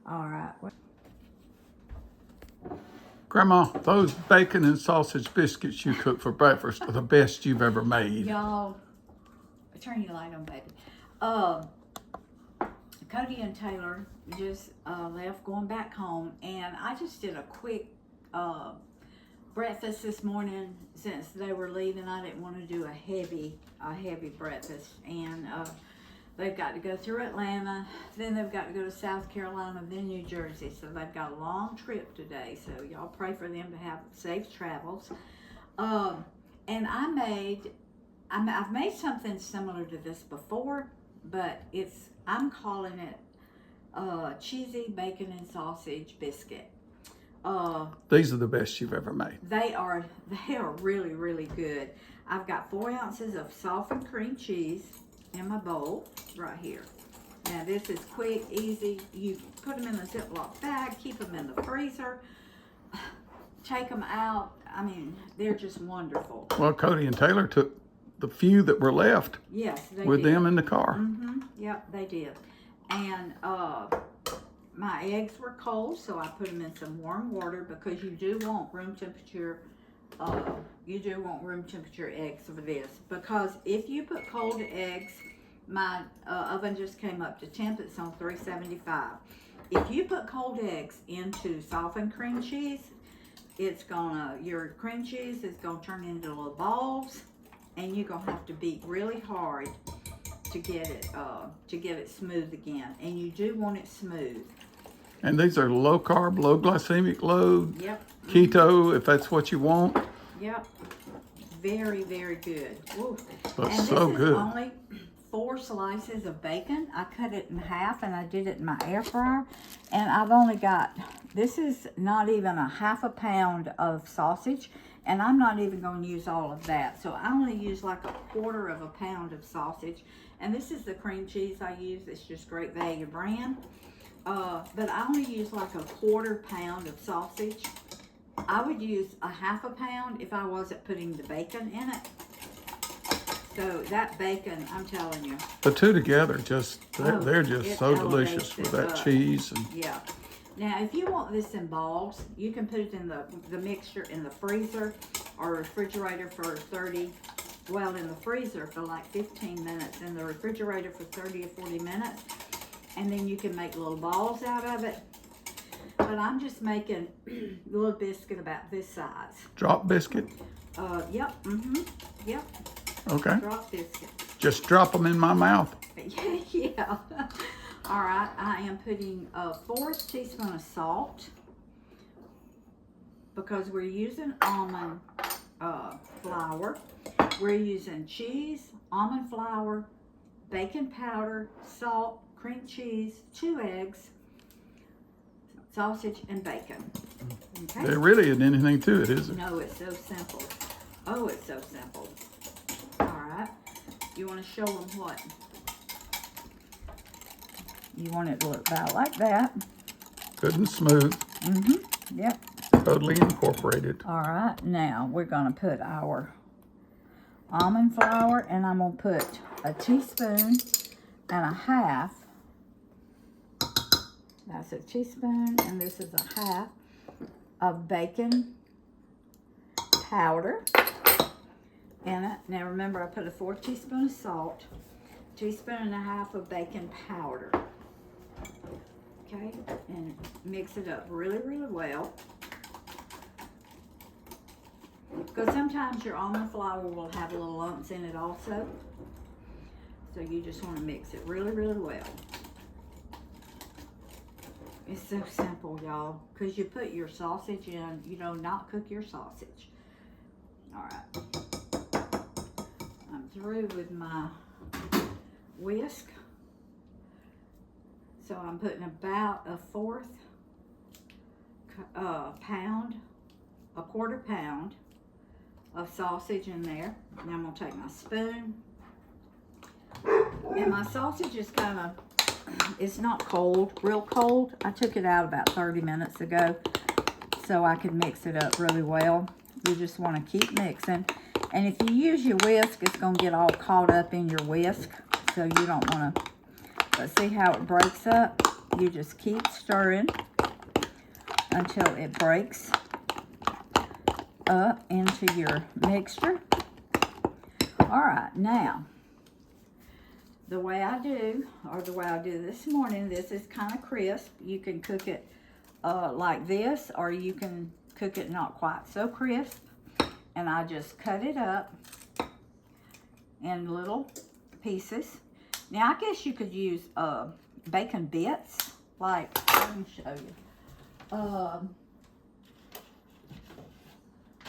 All right. Grandma, those bacon and sausage biscuits you cook for breakfast are the best you've ever made. Y'all, turn your light on, baby. Cody and Taylor just left going back home, and I just did a quick breakfast this morning. Since they were leaving, I didn't want to do a heavy breakfast, and they've got to go through Atlanta, then they've got to go to South Carolina, then New Jersey, so they've got a long trip today, so y'all pray for them to have safe travels. And I've made something similar to this before, but I'm calling it Cheesy Bacon and Sausage Biscuit. These are the best you've ever made. They are really, really good. I've got 4 ounces of softened cream cheese in my bowl right here. Now this is quick, easy. You put them in a Ziploc bag, keep them in the freezer, take them out. I mean, they're just wonderful. Well, Cody and Taylor took the few that were left with them in the car. Yep, they did. And my eggs were cold, so I put them in some warm water because you do want room temperature. Eggs for this, because if you put cold eggs, my oven just came up to temp. It's on 375. If you put cold eggs into softened cream cheese, your cream cheese is gonna turn into little balls, and you're gonna have to beat really hard to get it smooth again. And you do want it smooth. And these are low carb, low glycemic load. Yep. Keto, if that's what you want. Yep. Very, very good. Ooh. That's so good. And this is only 4 slices of bacon. I cut it in half and I did it in my air fryer. And I've only got, this is not even a half a pound of sausage. And I'm not even going to use all of that. So I only use like a 1/4 of a pound of sausage. And this is the cream cheese I use. It's just Great Value brand. But I only use like a 1/4 pound of sausage. I would use a half a pound if I wasn't putting the bacon in it. So that bacon, I'm telling you. The two together, they're just so delicious with that cheese. And yeah. Now, if you want this in balls, you can put it in the mixture in the freezer or refrigerator for in the freezer for like 15 minutes, in the refrigerator for 30 or 40 minutes. And then you can make little balls out of it. But I'm just making a little biscuit about this size. Drop biscuit? Yep. Yep. Okay. Drop biscuit. Just drop them in my mouth. Yeah. All right. I am putting a 1/4 teaspoon of salt because we're using almond flour. We're using cheese, almond flour, bacon powder, salt, cream cheese, 2 eggs, sausage, and bacon. Okay? There really isn't anything to it, is it? No, it's so simple. Oh, it's so simple. All right. You want to show them what? You want it to look about like that. Good and smooth. Yep. Totally incorporated. All right. Now we're going to put our almond flour, and I'm going to put a teaspoon and a half. That's a teaspoon, and this is a half of bacon powder in it. Now remember, I put a 4 teaspoons of salt, 1.5 teaspoons of bacon powder. Okay, and mix it up really, really well. Because sometimes your almond flour will have little lumps in it also. So you just want to mix it really, really well. It's so simple, y'all, because you put your sausage in, not cook your sausage. All right. I'm through with my whisk. So I'm putting about a 1/4 pound, a 1/4 pound of sausage in there. Now I'm going to take my spoon. And my sausage is it's not cold, real cold. I took it out about 30 minutes ago so I could mix it up really well. You just want to keep mixing. And if you use your whisk, it's going to get all caught up in your whisk. So you don't want to, but see how it breaks up? you just keep stirring until it breaks up into your mixture. All right, now, the way I do this morning, this is kind of crisp. You can cook it like this, or you can cook it not quite so crisp. And I just cut it up in little pieces. Now, I guess you could use bacon bits, like, let me show you.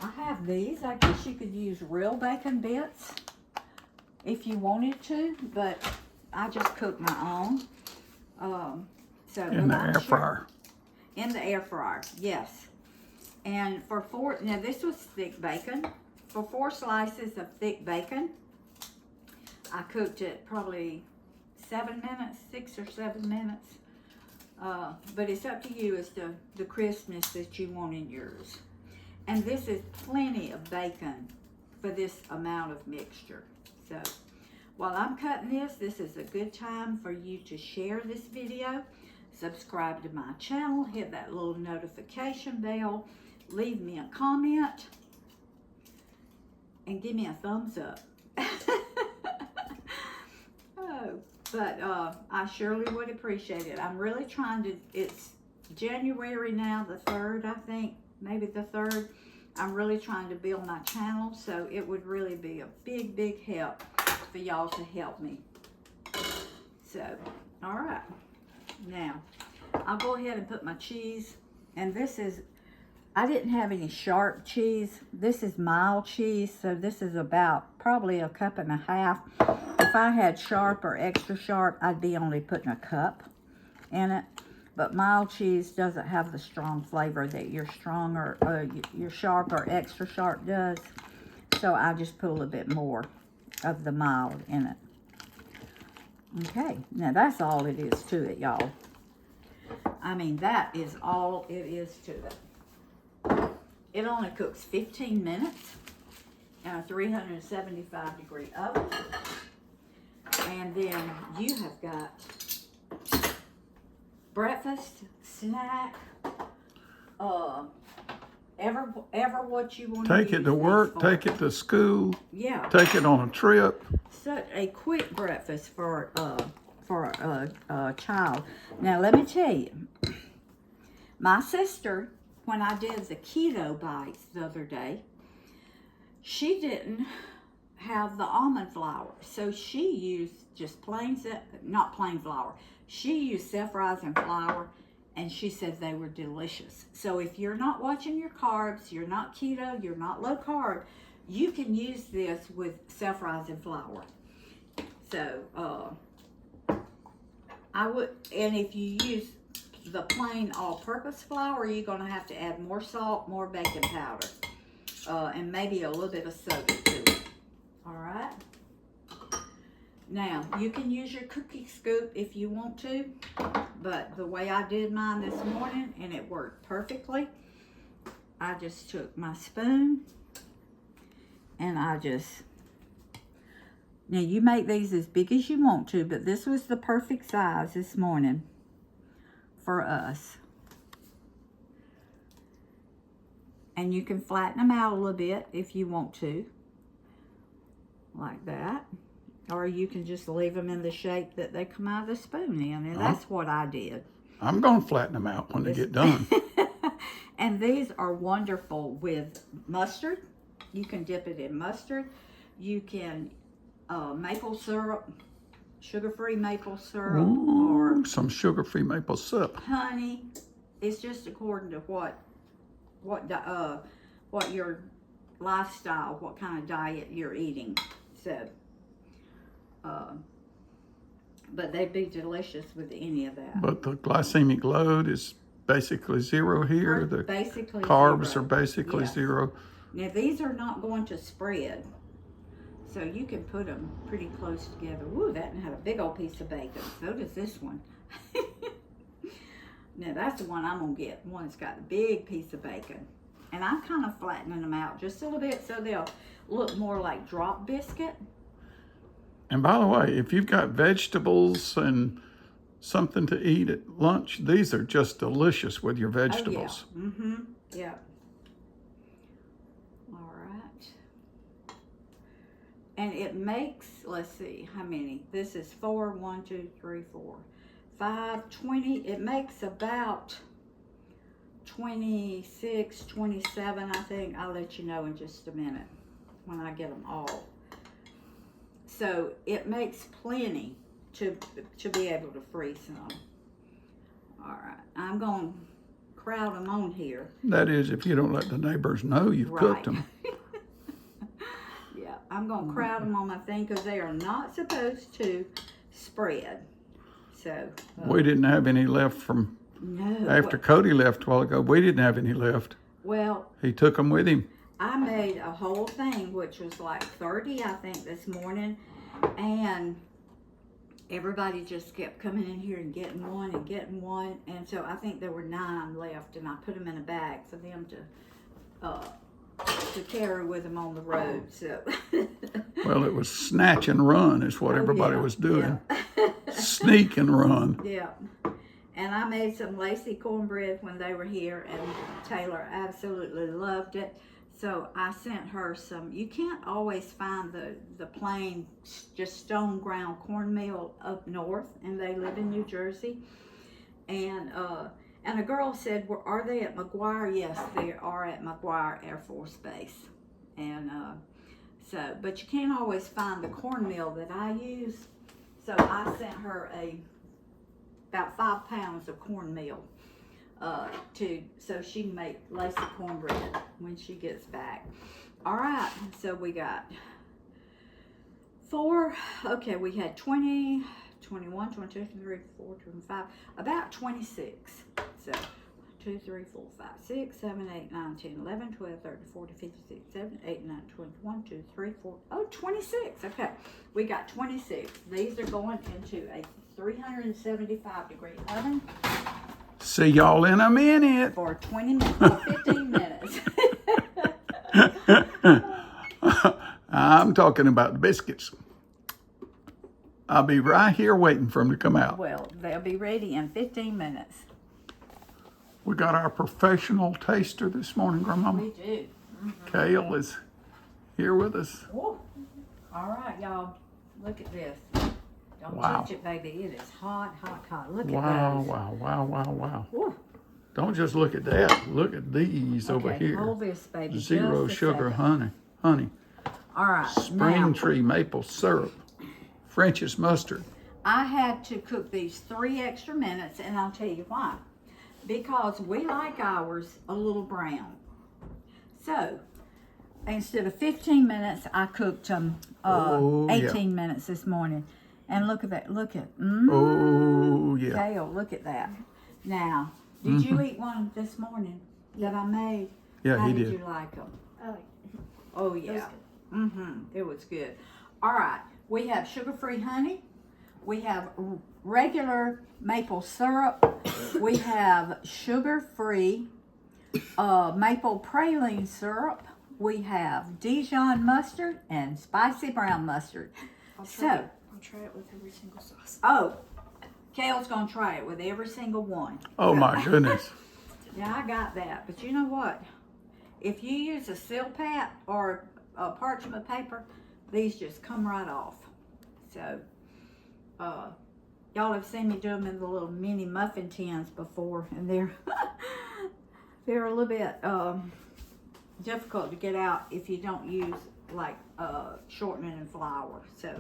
I have these. I guess you could use real bacon bits if you wanted to, but I just cook my own. In the air fryer. In the air fryer, yes. And for now this was thick bacon. For 4 slices of thick bacon, I cooked it probably 7 minutes, 6 or 7 minutes. But it's up to you as to the crispness that you want in yours. And this is plenty of bacon for this amount of mixture. So while I'm cutting this is a good time for you to share this video, subscribe to my channel, hit that little notification bell, leave me a comment, and give me a thumbs up. But I surely would appreciate it. I'm really trying to, it's January now, the 3rd, I think, maybe the 3rd. I'm really trying to build my channel, so it would really be a big, big help for y'all to help me. So, all right. Now, I'll go ahead and put my cheese, and this is, I didn't have any sharp cheese. This is mild cheese, so this is about probably a cup and a half. If I had sharp or extra sharp, I'd be only putting a cup in it. But mild cheese doesn't have the strong flavor that your your sharp or extra sharp does. So I just put a little bit more of the mild in it. Okay, now that's all it is to it, y'all. I mean, that is all it is to it. It only cooks 15 minutes in a 375-degree oven. And then you have got breakfast, snack, ever what you want to use. Take it to work, take it to school. Yeah. Take it on a trip. Such a quick breakfast for a child. Now let me tell you, my sister, when I did the keto bites the other day, she didn't have the almond flour, so she used just not plain flour. She used self-rising flour, and she said they were delicious. So if you're not watching your carbs, you're not keto, you're not low carb, you can use this with self-rising flour. So I would, and if you use the plain all-purpose flour, you're going to have to add more salt, more baking powder, and maybe a little bit of soda to it. All right. Now, you can use your cookie scoop if you want to, but the way I did mine this morning, and it worked perfectly, I just took my spoon, and now you make these as big as you want to, but this was the perfect size this morning for us. And you can flatten them out a little bit if you want to, like that. Or you can just leave them in the shape that they come out of the spoon in, and that's what I did. I'm going to flatten them out when they get done. And these are wonderful with mustard. You can dip it in mustard. You can maple syrup, sugar-free maple syrup, or some sugar-free maple syrup. Honey. It's just according to what your lifestyle, what kind of diet you're eating. So, but they'd be delicious with any of that. But the glycemic load is basically zero here. The basically carbs zero. are basically zero. Now these are not going to spread, so you can put them pretty close together. Ooh, that one had a big old piece of bacon. So does this one. Now that's the one I'm gonna get. One that's got a big piece of bacon. And I'm kind of flattening them out just a little bit so they'll look more like drop biscuit. And by the way, if you've got vegetables and something to eat at lunch, these are just delicious with your vegetables. Oh, yeah. Mm-hmm. Yeah. All right. And it makes, let's see, how many? This is 4, 1, 2, 3, 4, 5, 20. It makes about 26, 27, I think. I'll let you know in just a minute when I get them all. So it makes plenty to be able to freeze some. All right, I'm going to crowd them on here. That is, if you don't let the neighbors know you've cooked them. Yeah, I'm going to crowd them on my thing because they are not supposed to spread. So. We didn't have any left from No. after Cody left a while ago. We didn't have any left. Well. He took them with him. I made a whole thing, which was like 30, I think, this morning. And everybody just kept coming in here and getting one and getting one. And so I think there were 9 left. And I put them in a bag for them to carry with them on the road. So. Well, it was snatch and run is what everybody was doing. Yeah. Sneak and run. Yeah. And I made some lacy cornbread when they were here, and Taylor absolutely loved it. So I sent her some. You can't always find the plain, just stone ground cornmeal up north, and they live in New Jersey. And a girl said, well, are they at McGuire? Yes, they are at McGuire Air Force Base. And so, but you can't always find the cornmeal that I use. So I sent her about 5 pounds of cornmeal so she can make lacy cornbread when she gets back. All right, so we got 4. Okay, we had 20, 21, 22, 23, 24, 25, about 26. So 2, 3, 4, 5, 6, 7, 8, 9, 10, 11, 12, 13, 14, 15, 16, 17, 18, 19, 20, 1, 2, 3, 4, 26. Okay, we got 26. These are going into a 375-degree oven. See y'all in a minute. For 20 minutes, or 15 minutes. I'm talking about the biscuits. I'll be right here waiting for them to come out. Well, they'll be ready in 15 minutes. We got our professional taster this morning, Grandmama. We do. Mm-hmm. Kale is here with us. Whoa. All right, y'all. Look at this. Don't touch it, baby. It is hot, hot, hot. Look at those. Wow. Woo. Don't just look at that. Look at these over here. Hold this, baby. 0 sugar honey. All right. Spring tree maple syrup. French's mustard. I had to cook these 3 extra minutes, and I'll tell you why. Because we like ours a little brown. So, instead of 15 minutes, I cooked them 18 minutes this morning. And look at that. Look at. Oh, yeah. Kale, look at that. Now, did you eat one this morning that I made? Yeah, How he did did. you like them? Oh, Oh, yeah. It was good. All right. We have sugar-free honey. We have regular maple syrup. We have sugar-free maple praline syrup. We have Dijon mustard and spicy brown mustard. I'll try it with every single sauce. Oh, Kale's gonna try it with every single one. Oh, my goodness. Yeah, I got that. But you know what? If you use a seal pat or a parchment paper, these just come right off. So, y'all have seen me do them in the little mini muffin tins before, and they're a little bit difficult to get out if you don't use like shortening and flour. So,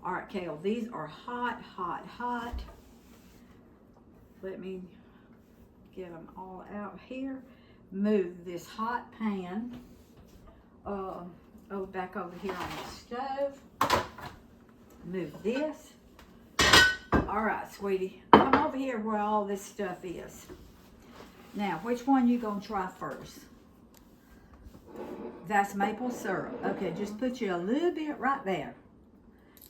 all right, Kale, these are hot, hot, hot. Let me get them all out here. Move this hot pan back over here on the stove. Move this. All right, sweetie, come over here where all this stuff is. Now, which one you gonna try first? That's maple syrup. Okay, just put you a little bit right there.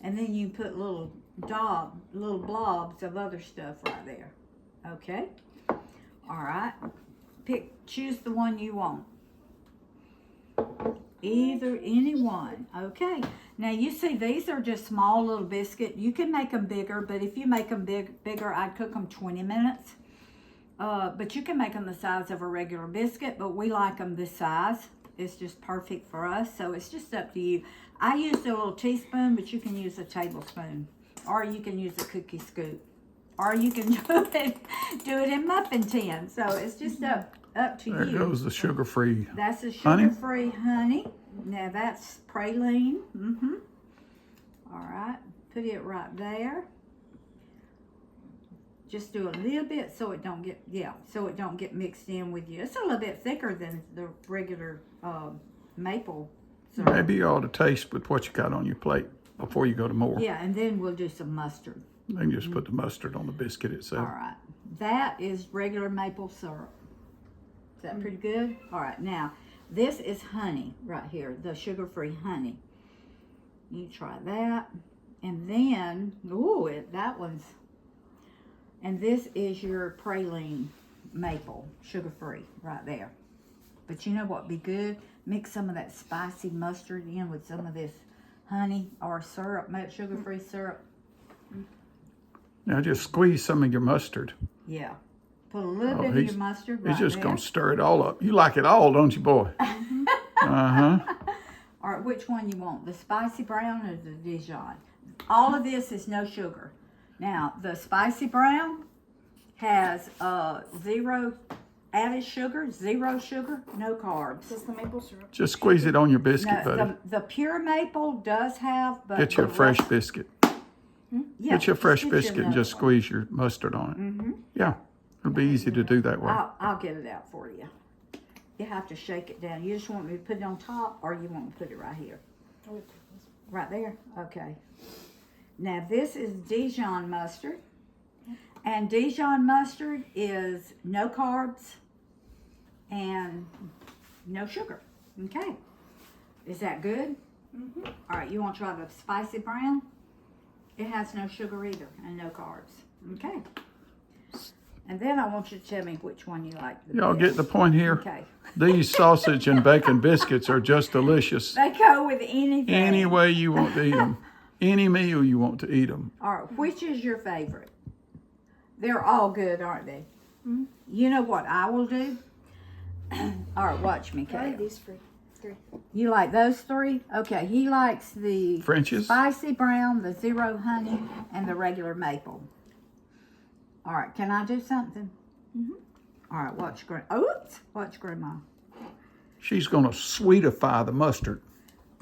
And then you put little blobs of other stuff right there. Okay? All right. Choose the one you want. Any one. Okay. Now you see these are just small little biscuit. You can make them bigger, but if you make them bigger, I'd cook them 20 minutes. But you can make them the size of a regular biscuit, but we like them this size. It's just perfect for us, so it's just up to you. I used a little teaspoon, but you can use a tablespoon, or you can use a cookie scoop, or you can do it in muffin tin. So it's just up to There you. goes the sugar-free. That's a honey. sugar-free honey. Now that's praline. All right, put it right there. Just do a little bit so it don't get mixed in with you. It's a little bit thicker than the regular maple syrup. Maybe you ought to taste with what you got on your plate before you go to more. Yeah, and then we'll do some mustard. Then just put the mustard on the biscuit itself. All right, that is regular maple syrup. Is that pretty good? All right, now this is honey right here, the sugar-free honey. You try that, and then that one's. And this is your praline maple, sugar-free, right there. But you know what would be good? Mix some of that spicy mustard in with some of this honey or syrup, sugar-free syrup. Now just squeeze some of your mustard. Yeah. Put a little bit of your mustard right He's just there. going to stir it all up. You like it all, don't you, boy? Uh-huh. All right, which one you want? The spicy brown or the Dijon? All of this is no sugar. Now, the spicy brown has 0 added sugar, 0 sugar, no carbs. Just the maple syrup. Just squeeze it on your biscuit, No, buddy. the pure maple does have, but Get you a the fresh rest- biscuit. Yeah, Get you a fresh get you biscuit and another just one. squeeze your mustard on it. Yeah, it'll be easy to do that way. I'll get it out for you. You have to shake it down. You just want me to put it on top, or you want me to put it right here? I would take this. Right there? Okay. Now this is Dijon mustard. And Dijon mustard is no carbs and no sugar. Okay. Is that good? All right, you want to try the spicy brown? It has no sugar either and no carbs. Okay. And then I want you to tell me which one you like the Y'all best. get the point here? Okay. These sausage and bacon biscuits are just delicious. They go with anything. Any way you want to eat them. Any meal you want to eat them. All right, which is your favorite? They're all good, aren't they? You know what I will do? All right, watch me, I like Kate. these three. You like those 3? Okay, he likes the French's? spicy brown, the 0 honey, and the regular maple. All right, can I do something? All right, watch Grandma. She's going to sweetify the mustard.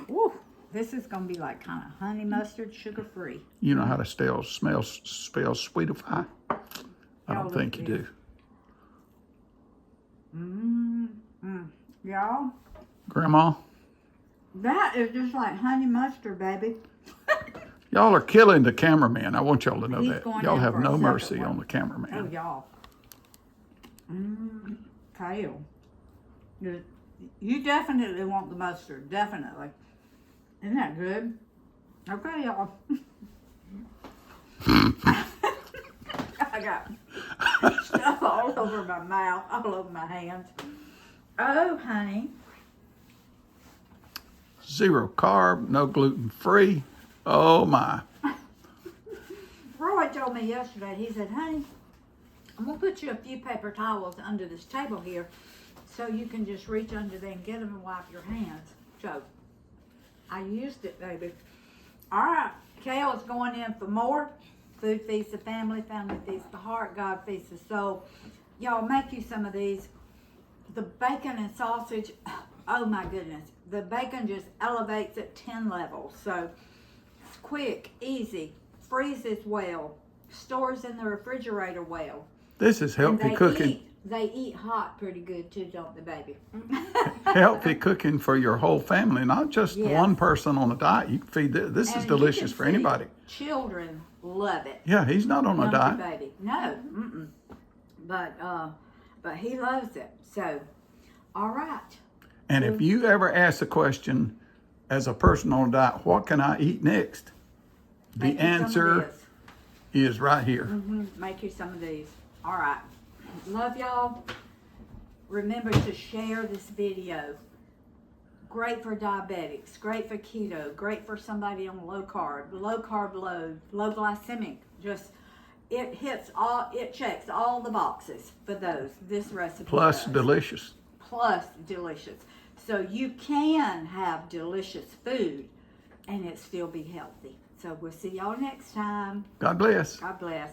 Woo, this is going to be like kind of honey mustard, sugar-free. You know how to spell sweetify? I don't think you do. Y'all, Grandma, that is just like honey mustard, baby. y'all are killing the cameraman. I want y'all to know He's that. going Y'all in have for a no second mercy one. on the Oh, cameraman. y'all. Kale. You definitely want the mustard. Definitely. Isn't that good? Okay, y'all. I got stuff all over my mouth, all over my hands. Oh, honey. 0 carb, no gluten free. Oh my. Roy told me yesterday, he said, honey, I'm going to put you a few paper towels under this table here so you can just reach under there and get them and wipe your hands. So, I used it, baby. All right, Kale is going in for more. Food feeds the family, family feeds the heart, God feeds the soul. Y'all, make you some of these. The bacon and sausage, oh my goodness. The bacon just elevates at 10 levels. So, it's quick, easy, freezes well, stores in the refrigerator well. This is healthy And cooking. They eat hot pretty good too, don't they, baby? Healthy cooking for your whole family, not just Yes. one person on a diet. You can feed this. This is And you delicious can for see anybody. Children love it. Yeah, he's not on a Don't you, diet. baby? No, but he loves it. So, all right. And if you ever ask the question, as a person on a diet, what can I eat next? The Make you some of answer this. is right here. Make you some of these. All right. Love y'all. Remember to share this video. great for diabetics, great for keto, great for somebody on low carb, low glycemic. Just it checks all the boxes for those. This recipe Plus does. delicious. Plus delicious. So you can have delicious food and it still be healthy. So we'll see y'all next time. God bless. God bless.